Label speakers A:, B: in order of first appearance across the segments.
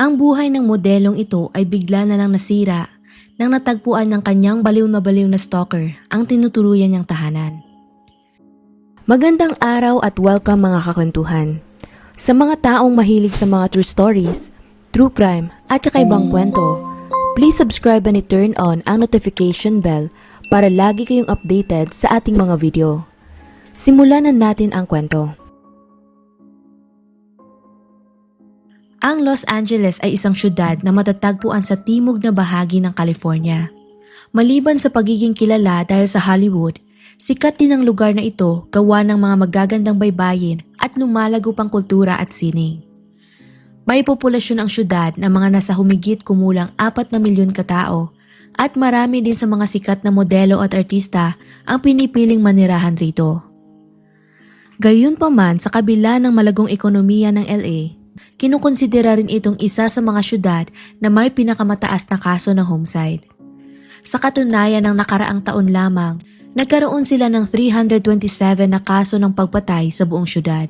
A: Ang buhay ng modelong ito ay bigla na lang nasira nang natagpuan ng kanyang baliw na stalker ang tinutuluyan niyang tahanan. Magandang araw at welcome mga kakwentuhan. Sa mga taong mahilig sa mga true stories, true crime at kakaibang kwento, please subscribe and i-turn on ang notification bell para lagi kayong updated sa ating mga video. Simulan na natin ang kwento. Ang Los Angeles ay isang syudad na matatagpuan sa timog na bahagi ng California. Maliban sa pagiging kilala dahil sa Hollywood, sikat din ang lugar na ito gawa ng mga magagandang baybayin at lumalago pang kultura at sining. May populasyon ang syudad na mga nasa humigit kumulang 4 na milyon katao at marami din sa mga sikat na modelo at artista ang pinipiling manirahan rito. Gayunpaman, sa kabila ng malagong ekonomiya ng LA, kinukonsidera rin itong isa sa mga syudad na may pinakamataas na kaso ng homicide. Sa katunayan ng nakaraang taon lamang, nagkaroon sila ng 327 na kaso ng pagpatay sa buong syudad.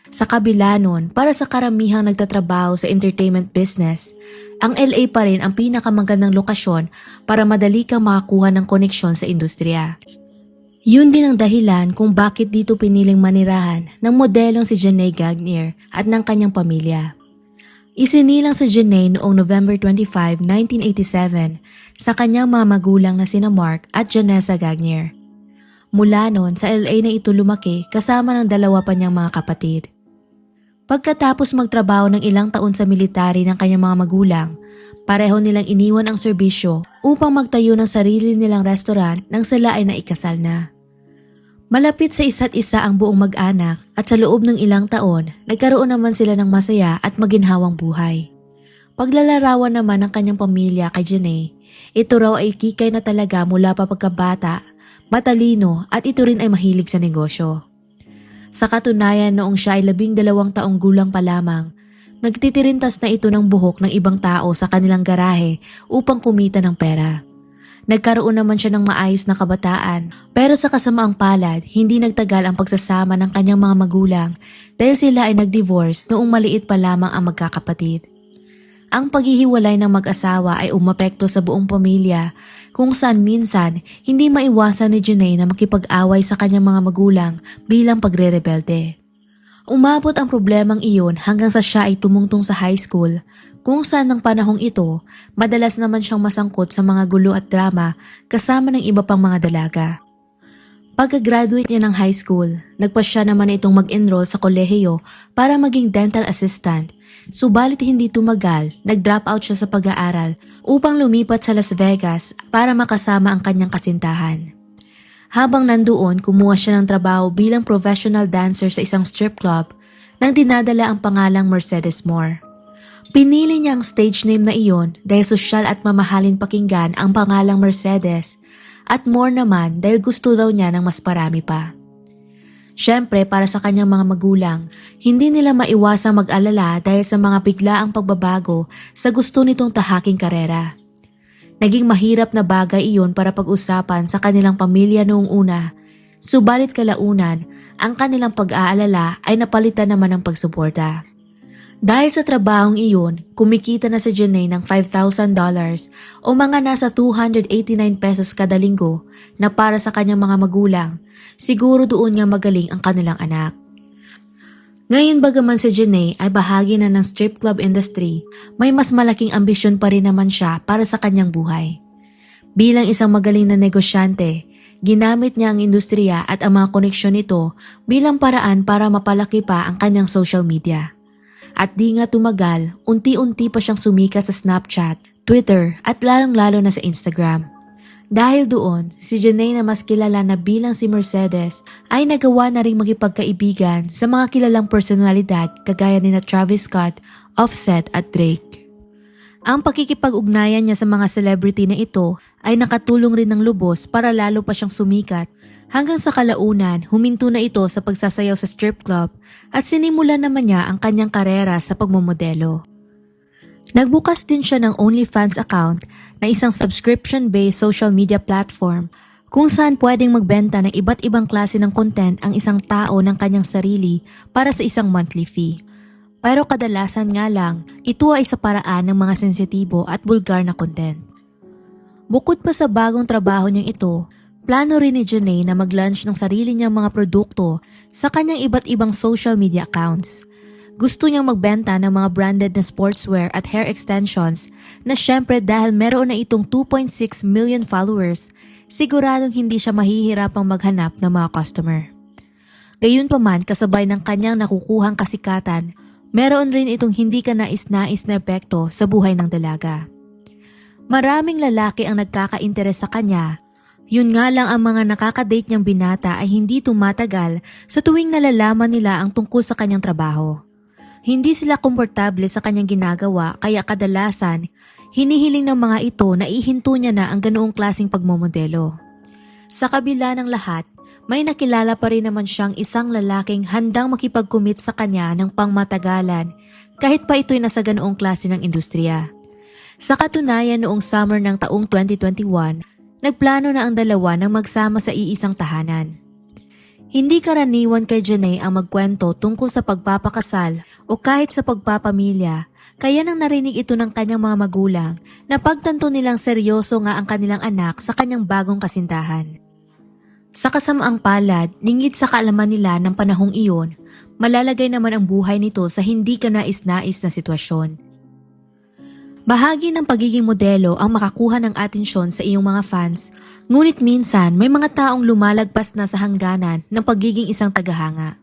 A: Sa kabila nun, para sa karamihang nagtatrabaho sa entertainment business, ang LA pa rin ang pinakamagandang lokasyon para madali kang makakuha ng koneksyon sa industriya. Yun din ang dahilan kung bakit dito piniling manirahan ng modelong si Janae Gagnier at ng kanyang pamilya. Isinilang si Janae noong November 25, 1987 sa kanyang mga magulang na sina Mark at Janessa Gagnier. Mula noon sa LA na ito lumaki kasama ng dalawa pa niyang mga kapatid. Pagkatapos magtrabaho ng ilang taon sa military ng kanyang mga magulang, pareho nilang iniwan ang serbisyo upang magtayo ng sarili nilang restaurant nang sila ay naikasal na. Malapit sa isa't isa ang buong mag-anak at sa loob ng ilang taon, nagkaroon naman sila ng masaya at maginhawang buhay. Paglalarawan naman ng kanyang pamilya kay Janae, ito raw ay kikay na talaga mula pa pagkabata, matalino at ito rin ay mahilig sa negosyo. Sa katunayan noong siya ay 12 taong gulang pa lamang, nagtitirintas na ito ng buhok ng ibang tao sa kanilang garahe upang kumita ng pera. Nagkaroon naman siya ng maayos na kabataan pero sa kasamaang palad, hindi nagtagal ang pagsasama ng kanyang mga magulang dahil sila ay nag-divorce noong maliit pa lamang ang magkakapatid. Ang paghihiwalay ng mag-asawa ay umapekto sa buong pamilya kung saan minsan hindi maiwasan ni Janae na makipag-away sa kanyang mga magulang bilang pagre-rebelde. Umabot ang problemang iyon hanggang sa siya ay tumungtong sa high school kung saan ng panahong ito, madalas naman siyang masangkot sa mga gulo at drama kasama ng iba pang mga dalaga. Pagka-graduate niya ng high school, nagpasya naman itong mag-enroll sa kolehiyo para maging dental assistant. Subalit hindi tumagal, nag-drop out siya sa pag-aaral upang lumipat sa Las Vegas para makasama ang kanyang kasintahan. Habang nandoon, kumuha siya ng trabaho bilang professional dancer sa isang strip club nang dinadala ang pangalang Mercedes Moore. Pinili niya ang stage name na iyon dahil sosyal at mamahalin pakinggan ang pangalang Mercedes at Moore naman dahil gusto raw niya ng mas parami pa. Siyempre para sa kanyang mga magulang, hindi nila maiwasang mag-alala dahil sa mga biglaang pagbabago sa gusto nitong tahaking karera. Naging mahirap na bagay iyon para pag-usapan sa kanilang pamilya noong una, subalit kalaunan, ang kanilang pag-aalala ay napalitan naman ng pagsuporta. Dahil sa trabahong iyon, kumikita na si Janae ng $5,000 o mga nasa 289 pesos kada linggo na para sa kanyang mga magulang, siguro doon nga magaling ang kanilang anak. Ngayon bagaman si Janae ay bahagi na ng strip club industry, may mas malaking ambisyon pa rin naman siya para sa kanyang buhay. Bilang isang magaling na negosyante, ginamit niya ang industriya at ang mga koneksyon nito bilang paraan para mapalaki pa ang kanyang social media. At di nga tumagal, unti-unti pa siyang sumikat sa Snapchat, Twitter at lalong-lalo na sa Instagram. Dahil doon, si Janae na mas kilala na bilang si Mercedes ay nagawa na ring magipagkaibigan sa mga kilalang personalidad kagaya ni na Travis Scott, Offset at Drake. Ang pakikipag-ugnayan niya sa mga celebrity na ito ay nakatulong rin ng lubos para lalo pa siyang sumikat. Hanggang sa kalaunan, huminto na ito sa pagsasayaw sa strip club at sinimulan naman niya ang kanyang karera sa pagmomodelo. Nagbukas din siya ng OnlyFans account na isang subscription-based social media platform kung saan pwedeng magbenta ng iba't ibang klase ng content ang isang tao ng kanyang sarili para sa isang monthly fee. Pero kadalasan nga lang, ito ay sa paraan ng mga sensitibo at bulgar na content. Bukod pa sa bagong trabaho niyang ito, plano rin ni Janae na mag-launch ng sarili niyang mga produkto sa kanyang iba't ibang social media accounts. Gusto niyang magbenta ng mga branded na sportswear at hair extensions na syempre dahil meron na itong 2.6 million followers, siguradong hindi siya mahihirapang maghanap ng mga customer. Gayunpaman kasabay ng kanyang nakukuhang kasikatan, meron rin itong hindi ka nais-nais na epekto sa buhay ng dalaga. Maraming lalaki ang nagkaka-interes sa kanya. Yun nga lang ang mga nakakadate niyang binata ay hindi tumatagal sa tuwing nalalaman nila ang tungkol sa kanyang trabaho. Hindi sila komportable sa kanyang ginagawa kaya kadalasan, hinihiling ng mga ito na ihinto niya na ang ganoong klaseng pagmomodelo. Sa kabila ng lahat, may nakilala pa rin naman siyang isang lalaking handang makipag-commit sa kanya ng pangmatagalan kahit pa ito'y nasa ganoong klase ng industriya. Sa katunayan noong summer ng taong 2021, nagplano na ang dalawa ng magsama sa iisang tahanan. Hindi karaniwan kay Janae ang magkwento tungkol sa pagpapakasal o kahit sa pagpapamilya, kaya nang narinig ito ng kanyang mga magulang na pagtanto nilang seryoso nga ang kanilang anak sa kanyang bagong kasintahan. Sa kasamaang palad, lingid sa kaalaman nila ng panahong iyon, malalagay naman ang buhay nito sa hindi ka nais-nais na sitwasyon. Bahagi ng pagiging modelo ang makakuha ng atensyon sa iyong mga fans, ngunit minsan may mga taong lumalagpas na sa hangganan ng pagiging isang tagahanga.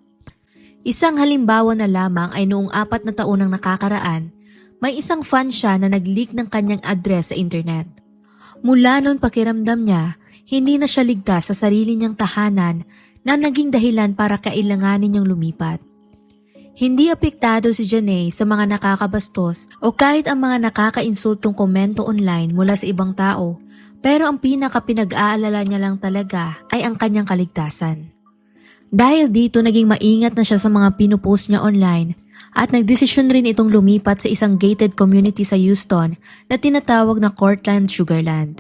A: Isang halimbawa na lamang ay noong 4 na taon nang nakakaraan, may isang fan siya na nag-leak ng kanyang address sa internet. Mula noon pakiramdam niya, hindi na siya ligtas sa sarili niyang tahanan na naging dahilan para kailanganin niyang lumipat. Hindi apektado si Janae sa mga nakakabastos o kahit ang mga nakakainsultong komento online mula sa ibang tao, pero ang pinaka-pinag-aalala niya lang talaga ay ang kanyang kaligtasan. Dahil dito naging maingat na siya sa mga pinupost niya online at nagdesisyon rin itong lumipat sa isang gated community sa Houston na tinatawag na Cortland Sugarland.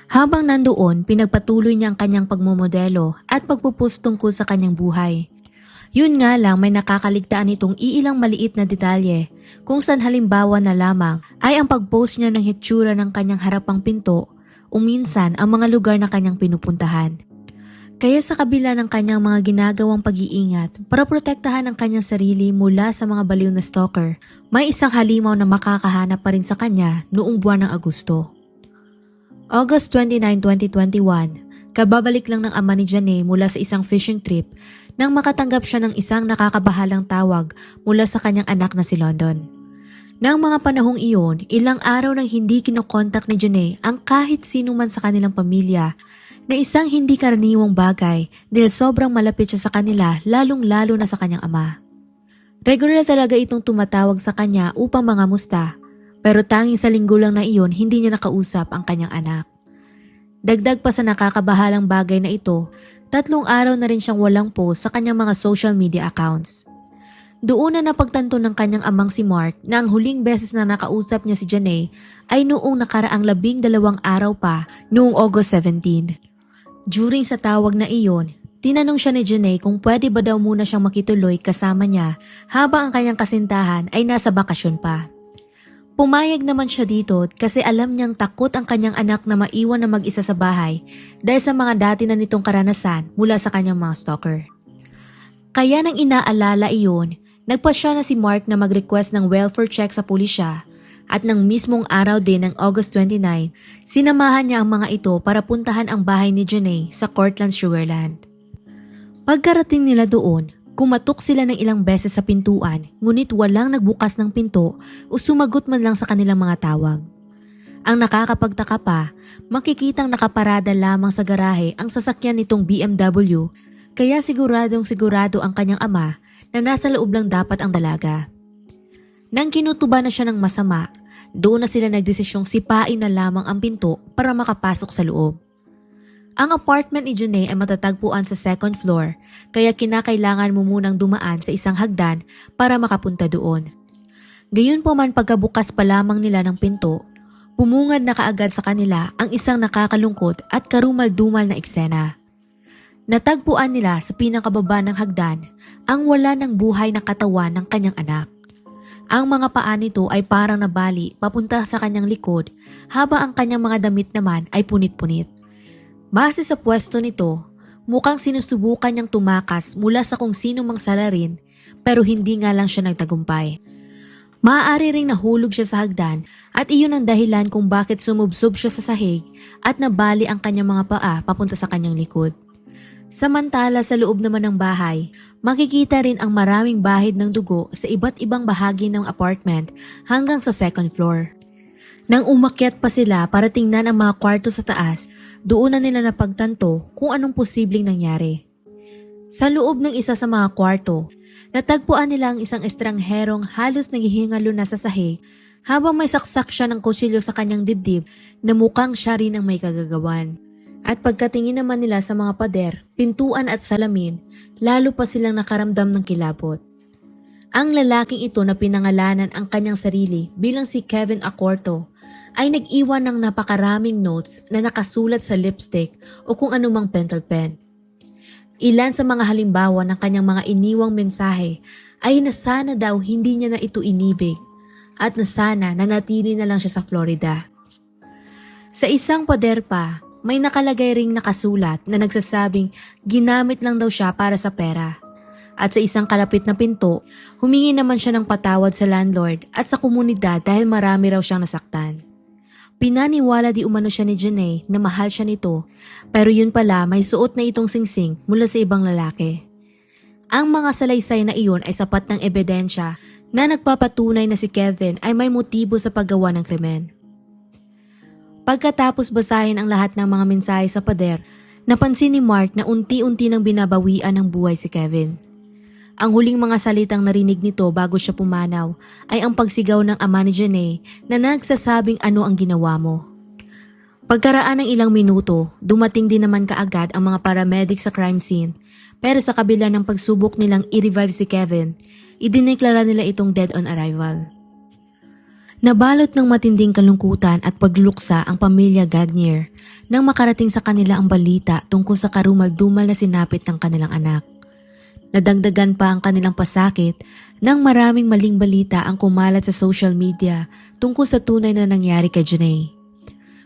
A: Habang nandoon, pinagpatuloy niya ang kanyang pagmomodelo at pagpupost tungkol sa kanyang buhay. Yun nga lang may nakakaligtaan itong iilang maliit na detalye kung saan halimbawa na lamang ay ang pagpost niya ng hitsura ng kanyang harapang pinto o minsan ang mga lugar na kanyang pinupuntahan. Kaya sa kabila ng kanyang mga ginagawang pag-iingat para protektahan ang kanyang sarili mula sa mga baliw na stalker, may isang halimaw na makakahanap pa rin sa kanya noong buwan ng Agosto. August 29, 2021, kababalik lang ng ama ni Janae mula sa isang fishing trip nang makatanggap siya ng isang nakakabahalang tawag mula sa kanyang anak na si London. Nang mga panahong iyon, ilang araw nang hindi kinokontak ni Janae ang kahit sino man sa kanilang pamilya na isang hindi karaniwang bagay dahil sobrang malapit siya sa kanila lalong-lalo na sa kanyang ama. Regular talaga itong tumatawag sa kanya upang mangamusta, pero tanging sa linggo lang na iyon hindi niya nakausap ang kanyang anak. Dagdag pa sa nakakabahalang bagay na ito, 3 araw na rin siyang walang post sa kanyang mga social media accounts. Doon na napagtanto ng kanyang amang si Mark na ang huling beses na nakausap niya si Janae ay noong nakaraang 12 araw pa noong August 17. During sa tawag na iyon, tinanong siya ni Janae kung pwede ba daw muna siyang makituloy kasama niya habang ang kanyang kasintahan ay nasa bakasyon pa. Pumayag naman siya dito kasi alam niyang takot ang kanyang anak na maiwan na mag-isa sa bahay dahil sa mga dati na nitong karanasan mula sa kanyang mga stalker. Kaya nang inaalala iyon, nagpasya na si Mark na mag-request ng welfare check sa pulisya at ng mismong araw din ng August 29, sinamahan niya ang mga ito para puntahan ang bahay ni Janae sa Cortland Sugarland. Pagkarating nila doon, kumatok sila ng ilang beses sa pintuan ngunit walang nagbukas ng pinto o sumagot man lang sa kanilang mga tawag. Ang nakakapagtaka pa, makikitang nakaparada lamang sa garahe ang sasakyan nitong BMW kaya sigurado ang kanyang ama na nasa loob lang dapat ang dalaga. Nang kinutuba na siya ng masama, doon na sila nagdesisyong sipain na lamang ang pinto para makapasok sa loob. Ang apartment ni Janae ay matatagpuan sa 2nd floor kaya kinakailangan mo munang dumaan sa isang hagdan para makapunta doon. Gayunpaman pagkabukas pa lamang nila ng pinto, bumungad na kaagad sa kanila ang isang nakakalungkot at karumal-dumal na eksena. Natagpuan nila sa pinakababa ng hagdan ang wala ng buhay na katawan ng kanyang anak. Ang mga paa nito ay parang nabali papunta sa kanyang likod habang ang kanyang mga damit naman ay punit-punit. Base sa pwesto nito, mukhang sinusubukan niyang tumakas mula sa kung sino mang salarin pero hindi nga lang siya nagtagumpay. Maaari ring nahulog siya sa hagdan at iyon ang dahilan kung bakit sumubsob siya sa sahig at nabali ang kanyang mga paa papunta sa kanyang likod. Samantala sa loob naman ng bahay, makikita rin ang maraming bahid ng dugo sa iba't ibang bahagi ng apartment hanggang sa second floor. Nang umakyat pa sila para tingnan ang mga kwarto sa taas, doon na nila napagtanto kung anong posibleng nangyari. Sa loob ng isa sa mga kwarto, natagpuan nila ang isang estrangherong halos naghihingalo na sa sahig habang may saksak siya ng kutsilyo sa kanyang dibdib na mukhang siya rin ang may kagagawan. At pagkatingin naman nila sa mga pader, pintuan at salamin, lalo pa silang nakaramdam ng kilabot. Ang lalaking ito na pinangalanan ang kanyang sarili bilang si Kevin Acorto ay nag-iwan ng napakaraming notes na nakasulat sa lipstick o kung anumang pentel pen. Ilan sa mga halimbawa ng kanyang mga iniwang mensahe ay na sana daw hindi niya na ito inibig at na sana nanatili na lang siya sa Florida. Sa isang pader pa, may nakalagay ring nakasulat na nagsasabing ginamit lang daw siya para sa pera. At sa isang kalapit na pinto, humingi naman siya ng patawad sa landlord at sa komunidad dahil marami raw siyang nasaktan. Pinaniwala di umano siya ni Janae na mahal siya nito, pero yun pala may suot na itong singsing mula sa ibang lalaki. Ang mga salaysay na iyon ay sapat ng ebidensya na nagpapatunay na si Kevin ay may motibo sa paggawa ng krimen. Pagkatapos basahin ang lahat ng mga mensahe sa pader, napansin ni Mark na unti-unti nang binabawian ng buhay si Kevin. Ang huling mga salitang narinig nito bago siya pumanaw ay ang pagsigaw ng ama ni Janae na nagsasabing ano ang ginawa mo. Pagkaraan ng ilang minuto, dumating din naman kaagad ang mga paramedic sa crime scene, pero sa kabila ng pagsubok nilang i-revive si Kevin, idineklara nila itong dead on arrival. Nabalot ng matinding kalungkutan at pagluksa ang pamilya Gagnier nang makarating sa kanila ang balita tungkol sa karumal-dumal na sinapit ng kanilang anak. Nadagdagan pa ang kanilang pasakit nang maraming maling balita ang kumalat sa social media tungkol sa tunay na nangyari kay Janae.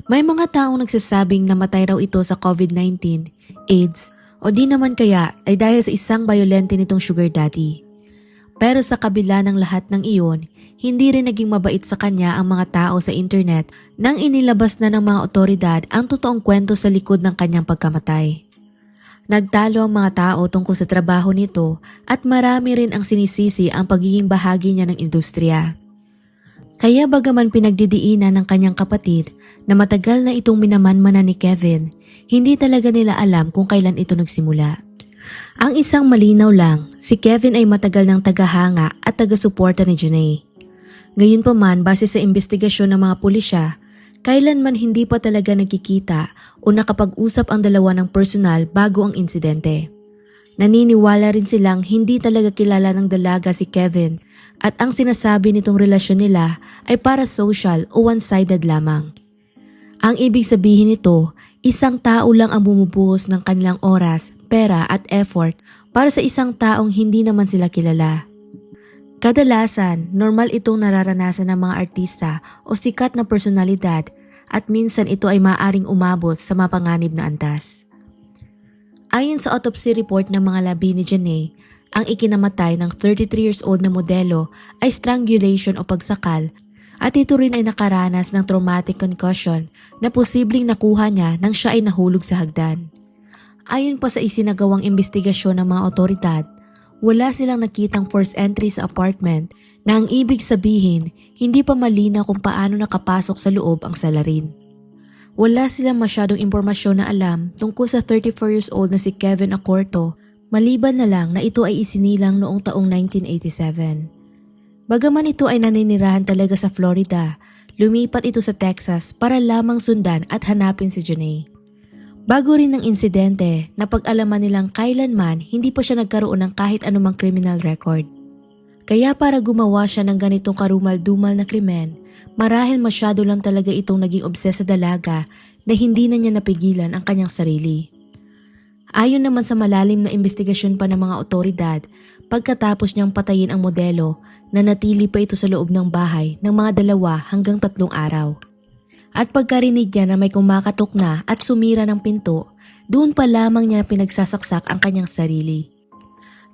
A: May mga taong nagsasabing namatay raw ito sa COVID-19, AIDS, o di naman kaya ay dahil sa isang bayolente nitong sugar daddy. Pero sa kabila ng lahat ng iyon, hindi rin naging mabait sa kanya ang mga tao sa internet nang inilabas na ng mga otoridad ang totoong kwento sa likod ng kanyang pagkamatay. Nagtalo ang mga tao tungkol sa trabaho nito at marami rin ang sinisisi ang pagiging bahagi niya ng industriya. Kaya bagaman pinagdidiinan ng kanyang kapatid na matagal na itong minamanmanan ni Kevin, hindi talaga nila alam kung kailan ito nagsimula. Ang isang malinaw lang, si Kevin ay matagal ng tagahanga at taga-suporta ni Janae. Gayunpaman, base sa investigasyon ng mga pulisya, kailanman hindi pa talaga nagkikita o nakapag-usap ang dalawa ng personal bago ang insidente. Naniniwala rin silang hindi talaga kilala ng dalaga si Kevin at ang sinasabi nitong relasyon nila ay para social o one-sided lamang. Ang ibig sabihin nito, isang tao lang ang bumubuhos ng kanilang oras, pera at effort para sa isang taong hindi naman sila kilala. Kadalasan, normal itong nararanasan ng mga artista o sikat na personalidad at minsan ito ay maaaring umabot sa mapanganib na antas. Ayon sa autopsy report ng mga labi ni Janae, ang ikinamatay ng 33 years old na modelo ay strangulation o pagsakal at ito rin ay nakaranas ng traumatic concussion na posibleng nakuha niya nang siya ay nahulog sa hagdan. Ayon pa sa isinagawang investigasyon ng mga otoridad, wala silang nakitang forced entry sa apartment na ang ibig sabihin hindi pa malinaw kung paano nakapasok sa loob ang salarin. Wala silang masyadong impormasyon na alam tungkol sa 34 years old na si Kevin Acorto maliban na lang na ito ay isinilang noong taong 1987. Bagaman ito ay naninirahan talaga sa Florida, lumipat ito sa Texas para lamang sundan at hanapin si Janae. Bago rin ng insidente, napag-alaman nilang kailanman hindi pa siya nagkaroon ng kahit anumang criminal record. Kaya para gumawa siya ng ganitong karumal-dumal na krimen, marahil masyado lang talaga itong naging obses sa dalaga na hindi na niya napigilan ang kanyang sarili. Ayon naman sa malalim na investigasyon pa ng mga otoridad, pagkatapos niyang patayin ang modelo, Nanatili pa ito sa loob ng bahay ng mga 2 hanggang 3 araw. At pagkarinig niya na may kumakatok na at sumira ng pinto, doon pa lamang niya pinagsasaksak ang kanyang sarili.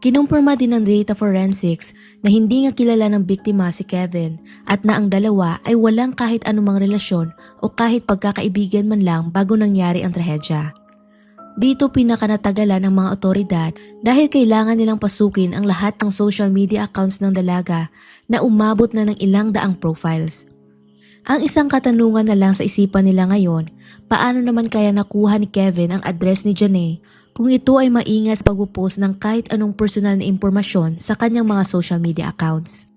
A: Kinumpirma din ng data forensics na hindi nga kilala ng biktima si Kevin at na ang 2 ay walang kahit anumang relasyon o kahit pagkakaibigan man lang bago nangyari ang trahedya. Dito pinakanatagalan ng mga otoridad dahil kailangan nilang pasukin ang lahat ng social media accounts ng dalaga na umabot na ng ilang daang profiles. Ang isang katanungan na lang sa isipan nila ngayon, paano naman kaya nakuha ni Kevin ang address ni Janae kung ito ay maingat sa pagpupost ng kahit anong personal na impormasyon sa kanyang mga social media accounts.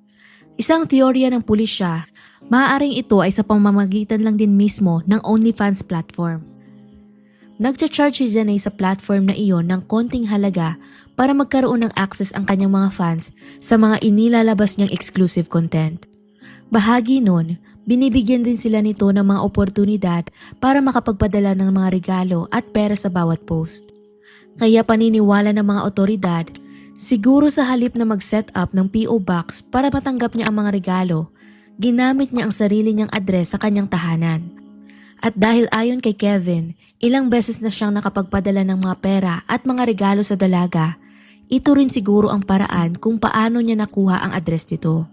A: Isang teorya ng pulisya, maaaring ito ay sa pamamagitan lang din mismo ng OnlyFans platform. Nagcha-charge si Janae sa platform na iyon ng konting halaga para magkaroon ng access ang kanyang mga fans sa mga inilalabas niyang exclusive content. Bahagi nun, binibigyan din sila nito ng mga oportunidad para makapagpadala ng mga regalo at pera sa bawat post. Kaya paniniwala ng mga otoridad, siguro sa halip na mag-set up ng PO Box para matanggap niya ang mga regalo, ginamit niya ang sarili niyang address sa kanyang tahanan. At dahil ayon kay Kevin, ilang beses na siyang nakapagpadala ng mga pera at mga regalo sa dalaga, ito rin siguro ang paraan kung paano niya nakuha ang address nito.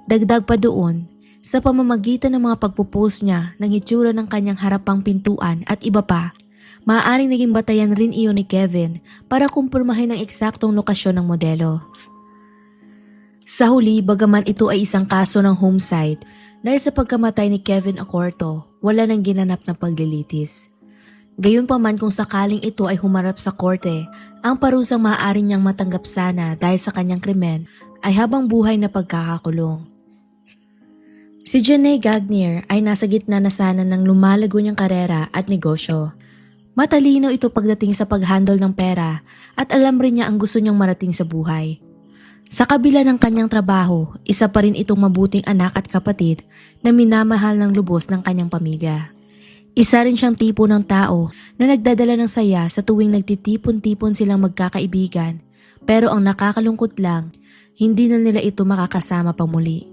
A: Dagdag pa doon, sa pamamagitan ng mga pagpupost niya ng itsura ng kanyang harapang pintuan at iba pa, maaaring naging batayan rin iyon ni Kevin para kumpirmahin ang eksaktong lokasyon ng modelo. Sa huli, bagaman ito ay isang kaso ng homicide, dahil sa pagkamatay ni Kevin Acorto, wala nang ginanap na paglilitis. Gayunpaman kung sakaling ito ay humarap sa korte, ang parusang maaari niyang matanggap sana dahil sa kanyang krimen ay habang buhay na pagkakakulong. Si Janae Gagnier ay nasa gitna na sana ng lumalago niyang karera at negosyo. Matalino ito pagdating sa pag-handle ng pera at alam rin niya ang gusto niyang marating sa buhay. Sa kabila ng kanyang trabaho, isa pa rin itong mabuting anak at kapatid na minamahal ng lubos ng kanyang pamilya. Isa rin siyang tipo ng tao na nagdadala ng saya sa tuwing nagtitipon-tipon silang magkakaibigan, pero ang nakakalungkot lang, hindi na nila ito makakasama pa muli.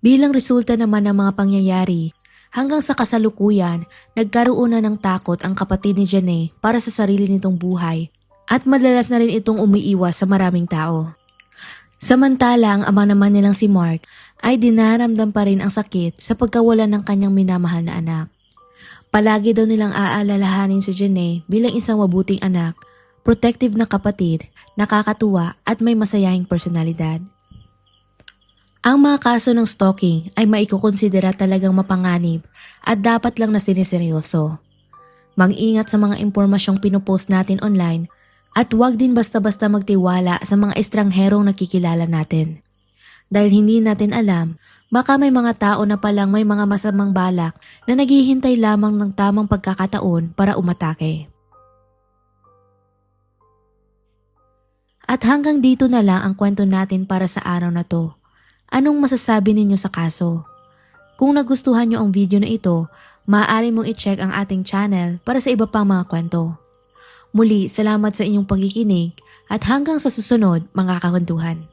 A: Bilang resulta naman ng mga pangyayari, hanggang sa kasalukuyan, nagkaroon na ng takot ang kapatid ni Janae para sa sarili nitong buhay at madalas na rin itong umiiwas sa maraming tao. Samantala ang ama naman nilang si Mark ay dinaramdam pa rin ang sakit sa pagkawala ng kanyang minamahal na anak. Palagi daw nilang aalalahanin si Janae bilang isang mabuting anak, protective na kapatid, nakakatuwa at may masayahing personalidad. Ang mga kaso ng stalking ay maikukonsidera talagang mapanganib at dapat lang na siniseryoso. Mag-ingat sa mga impormasyong pinupost natin online at huwag din basta-basta magtiwala sa mga estrangherong nakikilala natin. Dahil hindi natin alam, baka may mga tao na palang may mga masamang balak na naghihintay lamang ng tamang pagkakataon para umatake. At hanggang dito na lang ang kwento natin para sa araw na to. Anong masasabi ninyo sa kaso? Kung nagustuhan nyo ang video na ito, maaari mong i-check ang ating channel para sa iba pang mga kwento. Muli, salamat sa inyong pagkikinig at hanggang sa susunod mga kakwentuhan.